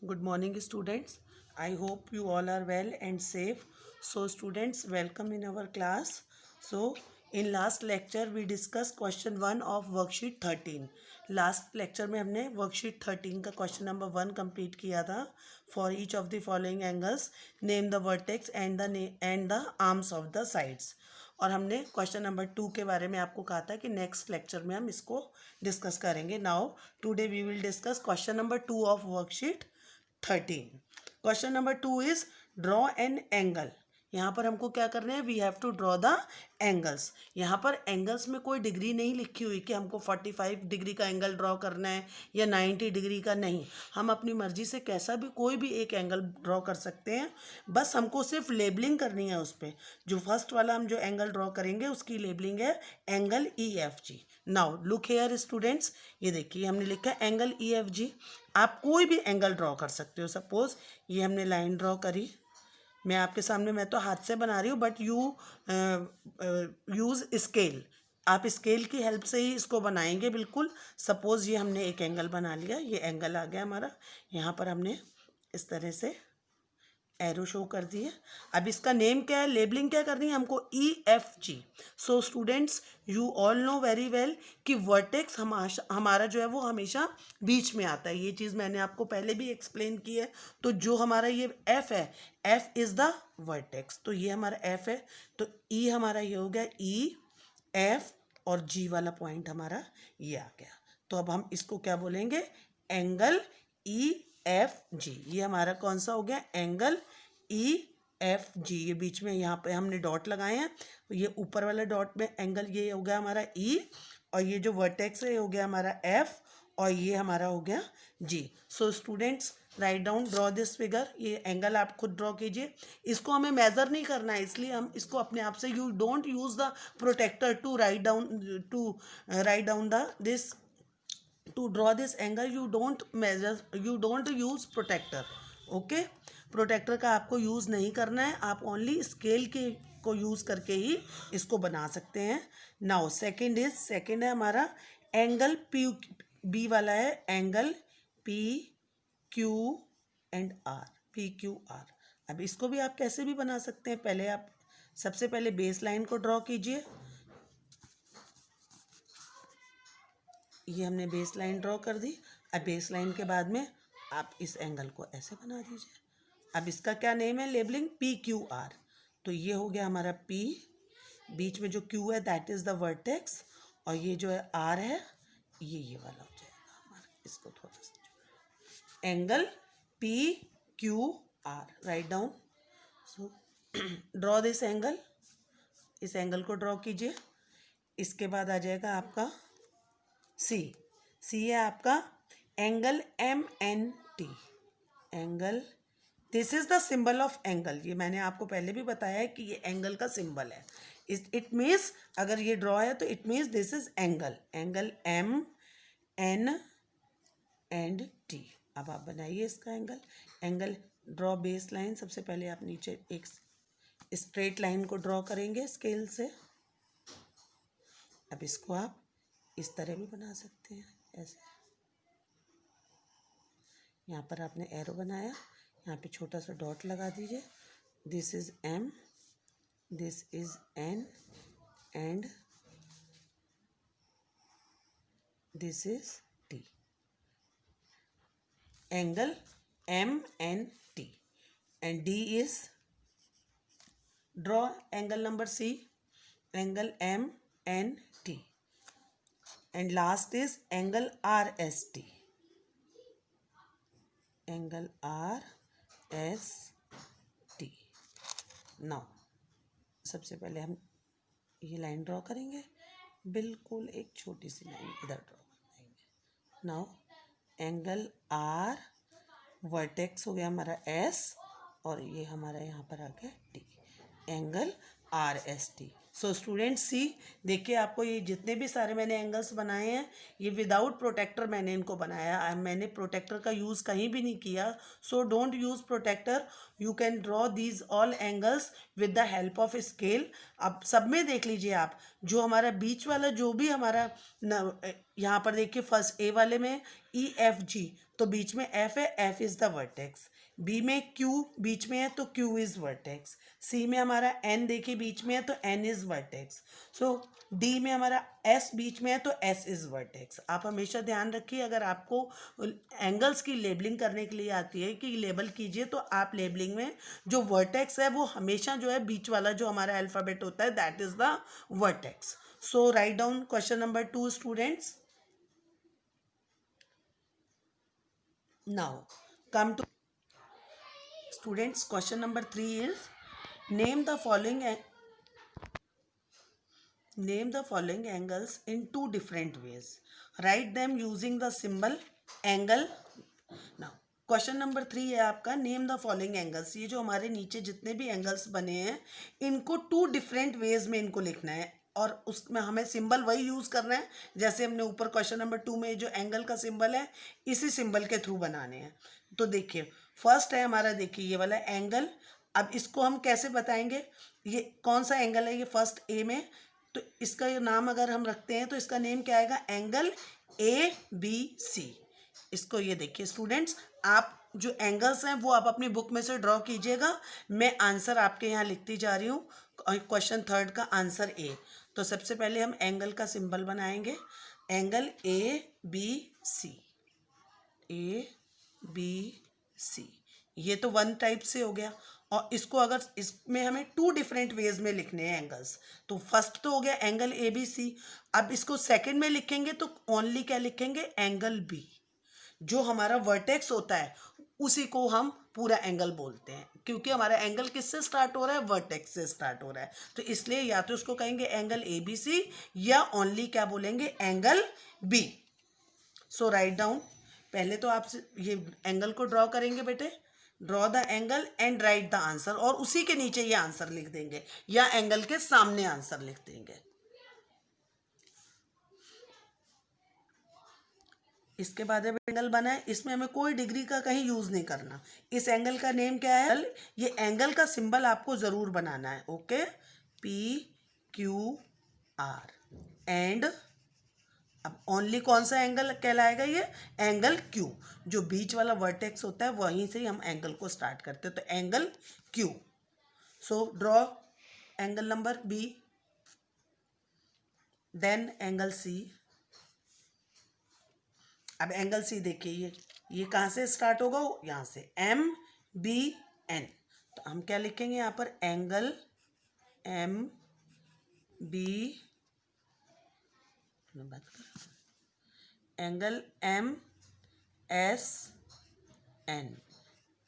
Good morning, students. I hope you all are well and safe. So, students, welcome in our class. So, in last lecture we discussed question 1 of worksheet 13. Last lecture में हमने worksheet 13 का question number 1 complete किया था. For each of the following angles, name the vertex and the arms of the sides. और हमने question number 2 के बारे में आपको कहा था कि नेक्स्ट लेक्चर में हम इसको डिस्कस करेंगे. Now today we will discuss question number 2 of worksheet 13. Question number 2 is draw an angle. यहाँ पर हमको क्या करना है, we have to draw the angles. यहाँ पर एंगल्स में कोई डिग्री नहीं लिखी हुई कि हमको 45 डिग्री का एंगल ड्रॉ करना है या 90 डिग्री का. नहीं, हम अपनी मर्जी से कैसा भी कोई भी एक एंगल ड्रॉ कर सकते हैं. बस हमको सिर्फ लेबलिंग करनी है उस पर. जो फर्स्ट वाला हम जो एंगल ड्रॉ करेंगे उसकी लेबलिंग है angle EFG. Now look here students, ये देखिए हमने लिखा है एंगल EFG. आप कोई भी एंगल ड्रॉ कर सकते हो. सपोज ये हमने लाइन ड्रॉ करी, मैं आपके सामने, मैं तो हाथ से बना रही हूँ, बट यू यूज़ स्केल. आप स्केल की हेल्प से ही इसको बनाएंगे. बिल्कुल सपोज ये हमने एक एंगल बना लिया, ये एंगल आ गया हमारा. यहाँ पर हमने इस तरह से एरो शो कर दी है. अब इसका नेम क्या है, लेबलिंग क्या करनी है हमको, EFG. So students, you all know very well कि वर्टेक्स हमारा जो है वो हमेशा बीच में आता है. ये चीज़ मैंने आपको पहले भी एक्सप्लेन की है. तो जो हमारा ये F है, F इज़ द वर्टेक्स. तो ये हमारा F है, तो E हमारा ये हो गया EF, और G वाला पॉइंट हमारा ये आ गया. तो अब हम इसको क्या बोलेंगे, एंगल EFG. ये हमारा कौन सा हो गया, एंगल EFG. ये बीच में यहाँ पे हमने डॉट लगाए हैं. ये ऊपर वाला डॉट में एंगल ये हो गया हमारा E, और ये जो वर्टेक्स है ये हो गया हमारा F, और ये हमारा हो गया G. So students, write down, draw this figure. ये एंगल आप खुद ड्रॉ कीजिए. इसको हमें मेजर नहीं करना है, इसलिए हम इसको अपने आप से, you don't use the protector to write down the this. To draw this angle you don't measure, you don't use protector. Okay, protector का आपको यूज़ नहीं करना है. आप ओनली स्केल के को यूज़ करके ही इसको बना सकते हैं. नाउ सेकंड है हमारा एंगल B वाला है, एंगल PQR. अब इसको भी आप कैसे भी बना सकते हैं. पहले आप सबसे पहले बेस लाइन को ड्रॉ कीजिए. ये हमने बेस लाइन ड्रॉ कर दी. अब बेस लाइन के बाद में आप इस एंगल को ऐसे बना दीजिए. अब इसका क्या नेम है, लेबलिंग PQR. तो ये हो गया हमारा P, बीच में जो Q है दैट इज़ द वर्टेक्स, और ये जो है R है, ये वाला हो जाएगा हमारा. इसको थोड़ा सा angle PQR, write down. So draw this angle. इस एंगल को ड्रॉ कीजिए. इसके बाद आ जाएगा आपका सी है आपका angle MNT. Angle, this is the symbol of angle. ये मैंने आपको पहले भी बताया है कि ये एंगल का सिंबल है. इट मीन्स अगर ये ड्रॉ है तो it means this is angle MNT. अब आप बनाइए इसका एंगल ड्रॉ बेस लाइन. सबसे पहले आप नीचे एक स्ट्रेट लाइन को ड्रॉ करेंगे स्केल से. अब इसको आप इस तरह भी बना सकते हैं, ऐसे. यहाँ पर आपने एरो बनाया, यहाँ पे छोटा सा डॉट लगा दीजिए. This is M, this is N, and this is T. Angle MNT. And D is, draw angle number C, angle MNT. And last is angle RST. Angle RST. Now सबसे पहले हम ये लाइन ड्रॉ करेंगे. बिल्कुल एक छोटी सी line इधर draw करेंगे. नाउ एंगल R, वर्टेक्स हो गया हमारा S, और ये हमारा यहाँ पर आ गया T. Angle RST. So student सी, देखिए आपको ये जितने भी सारे मैंने एंगल्स बनाए हैं, ये विदाउट प्रोटेक्टर मैंने इनको बनाया. मैंने प्रोटेक्टर का यूज़ कहीं भी नहीं किया. So don't use protector. You can draw these all angles with the help of scale. अब सब में देख लीजिए आप, जो हमारा बीच वाला जो भी हमारा यहाँ पर देखिए फर्स्ट ए वाले में ई एफ जी, तो बीच में एफ है, F is the vertex. B में क्यू बीच में है तो क्यू इज वर्टेक्स। सी में हमारा एन देखिए बीच में है तो N is vertex. So D में हमारा एस बीच में है तो एस इज वर्टेक्स। आप हमेशा ध्यान रखिए, अगर आपको एंगल्स की लेबलिंग करने के लिए आती है कि लेबल कीजिए, तो आप लेबलिंग में जो वर्टेक्स है वो हमेशा जो है बीच वाला जो हमारा अल्फाबेट होता है that is the vertex. So write down question number 2 students. Now come to students, question number 3 is name the following angles in two different ways. Write them using the symbol angle. Now question number 3 है आपका name the following angles. ये जो हमारे नीचे जितने भी angles बने हैं इनको टू डिफरेंट वेज में इनको लिखना है, और उसमें हमें सिंबल वही यूज़ करना है जैसे हमने ऊपर क्वेश्चन नंबर 2 में जो एंगल का सिंबल है इसी सिंबल के थ्रू बनाने हैं। तो देखिए फर्स्ट है हमारा, देखिए ये वाला एंगल। अब इसको हम कैसे बताएंगे, ये कौन सा एंगल है, ये फर्स्ट ए में, तो इसका नाम अगर हम रखते हैं तो इसका नेम क्या आएगा, एंगल ए बी सी। इसको ये देखिए स्टूडेंट्स, आप जो एंगल्स हैं वो आप अपनी बुक में से ड्रॉ कीजिएगा। मैं आंसर आपके यहाँ लिखती जा रही हूँ, क्वेश्चन थर्ड का आंसर ए। तो सबसे पहले हम एंगल का सिंबल बनाएंगे, angle A B C, A B C. ये तो वन टाइप से हो गया, और इसको अगर इसमें हमें टू डिफरेंट वेज में लिखने हैं एंगल्स, तो फर्स्ट तो हो गया एंगल ए बी सी। अब इसको सेकंड में लिखेंगे तो ओनली क्या लिखेंगे, एंगल बी। जो हमारा वर्टेक्स होता है उसी को हम पूरा एंगल बोलते हैं, क्योंकि हमारा एंगल किससे स्टार्ट हो रहा है, वर्टेक्स से स्टार्ट हो रहा है। तो इसलिए या तो उसको कहेंगे एंगल ए बी सी या ओनली क्या बोलेंगे, एंगल बी। सो राइट डाउन, पहले तो आप ये एंगल को ड्रॉ करेंगे बेटे, draw the angle and right the answer, और उसी के नीचे ये आंसर लिख देंगे या एंगल के सामने आंसर लिख देंगे। इसके बाद अब एंगल बना है, इसमें हमें कोई डिग्री का कहीं यूज नहीं करना। इस एंगल का नेम क्या है, ये एंगल का सिंबल आपको जरूर बनाना है, okay, P Q are. And अब ओनली कौन सा एंगल कहलाएगा, ये एंगल क्यू। जो बीच वाला वर्टेक्स होता है वहीं से ही हम एंगल को स्टार्ट करते हैं, तो angle Q. So draw angle number B, then angle C. अब एंगल सी देखिए, ये कहाँ से स्टार्ट होगा, यहाँ से एम बी एन। तो हम क्या लिखेंगे यहाँ पर, angle M B, angle M S N.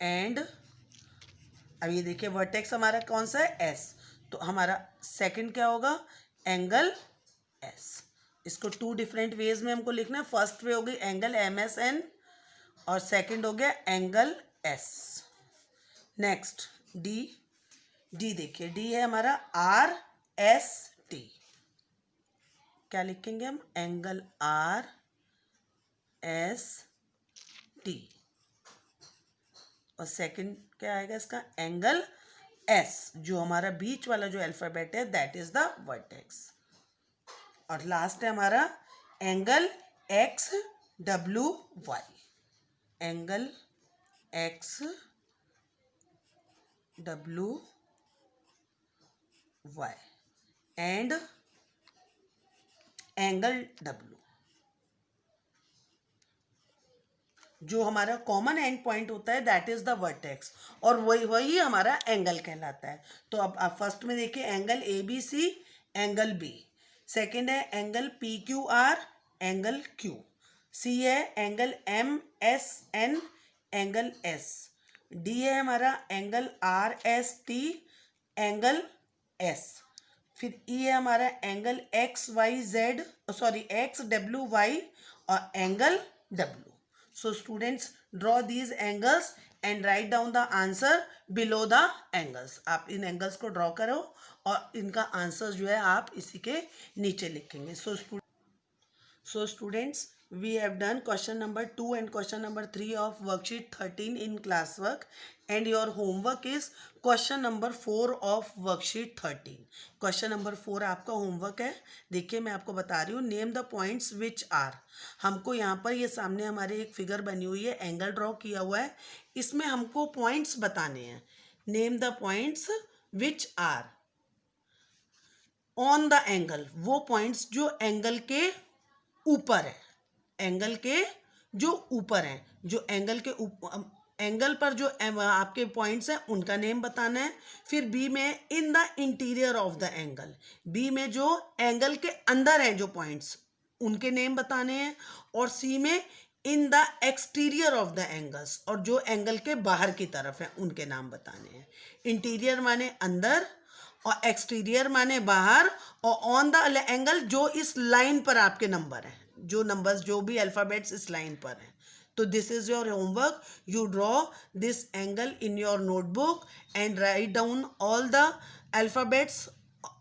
And अब ये देखिए वर्टेक्स हमारा कौन सा है, एस, तो हमारा सेकंड क्या होगा, एंगल एस। इसको टू डिफरेंट वेज में हमको लिखना है। फर्स्ट वे हो गई एंगल एम एस एन, और सेकंड हो गया angle S. Next D, D देखिए, डी है हमारा आर एस टी। क्या लिखेंगे हम, एंगल आर एस टी, और सेकंड क्या आएगा इसका, एंगल एस। जो हमारा बीच वाला जो अल्फाबेट है दैट इज द वर्टेक्स। और लास्ट है हमारा angle X W Y, angle X W Y and angle W. जो हमारा कॉमन एंड पॉइंट होता है दैट इज द वर्टेक्स, और वही हमारा एंगल कहलाता है। तो अब आप फर्स्ट में देखिए angle A B C, angle B. Second है angle P Q R, angle Q. C है angle M S N, angle S. D है हमारा angle R S T, angle S. फिर ई है हमारा angle X Y Z, sorry X W Y, और angle W. So students draw these angles and write down the answer below the angles. आप इन angles को draw करो और इनका आंसर जो है आप इसी के नीचे लिखेंगे। So students we have done question number 2 and question number 3 of worksheet 13 in classwork, and your homework is question number 4 of worksheet 13. Question number 4 आपका होमवर्क है. देखिए मैं आपको बता रही हूँ. Name the points which are. हमको यहाँ पर ये सामने हमारे एक फिगर बनी हुई है, एंगल ड्रॉ किया हुआ है. इसमें हमको पॉइंट्स बताने हैं. Name the points which are on the angle. वो पॉइंट्स जो एंगल के ऊपर है, एंगल के जो ऊपर हैं, जो एंगल के एंगल पर जो आपके पॉइंट्स हैं उनका नेम बताना है. फिर बी में in the interior of the angle. B में जो एंगल के अंदर हैं जो पॉइंट्स उनके नेम बताने हैं. और सी में in the exterior of the angles, और जो एंगल के बाहर की तरफ है उनके नाम बताने हैं. इंटीरियर माने अंदर और एक्सटीरियर माने बाहर, और ऑन द एंगल जो इस लाइन पर आपके नंबर हैं, जो नंबर्स जो भी अल्फ़ाबेट्स इस लाइन पर हैं. तो this is your homework. You draw this angle in your notebook and write down all the alphabets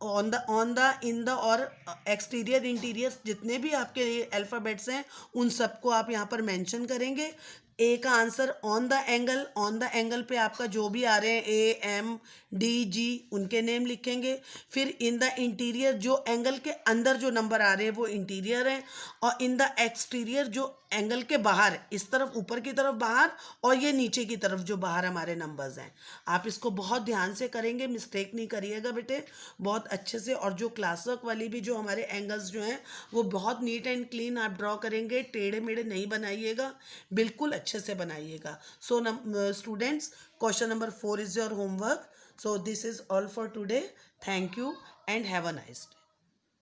on the in the और एक्सटीरियर इंटीरियर जितने भी आपके अल्फ़ाबेट्स हैं उन सबको आप यहाँ पर मेंशन करेंगे. ए का answer on the angle. On the angle पे आपका जो भी आ रहे हैं ए एम डी जी उनके नेम लिखेंगे. फिर इन द इंटीरियर जो एंगल के अंदर जो नंबर आ रहे हैं वो इंटीरियर हैं. और इन द एक्सटीरियर जो एंगल के बाहर इस तरफ ऊपर की तरफ बाहर, और ये नीचे की तरफ जो बाहर हमारे नंबर्स हैं. आप इसको बहुत ध्यान से करेंगे, मिस्टेक नहीं करिएगा बेटे, बहुत अच्छे से. और जो क्लास वर्क वाली भी जो हमारे एंगल्स जो हैं वो बहुत नीट एंड क्लीन आप ड्रॉ करेंगे. टेढ़े मेढ़े नहीं बनाइएगा, बिल्कुल अच्छे से बनाइएगा. So students, question number 4 is your homework. So this is all for today. Thank you and have a nice day.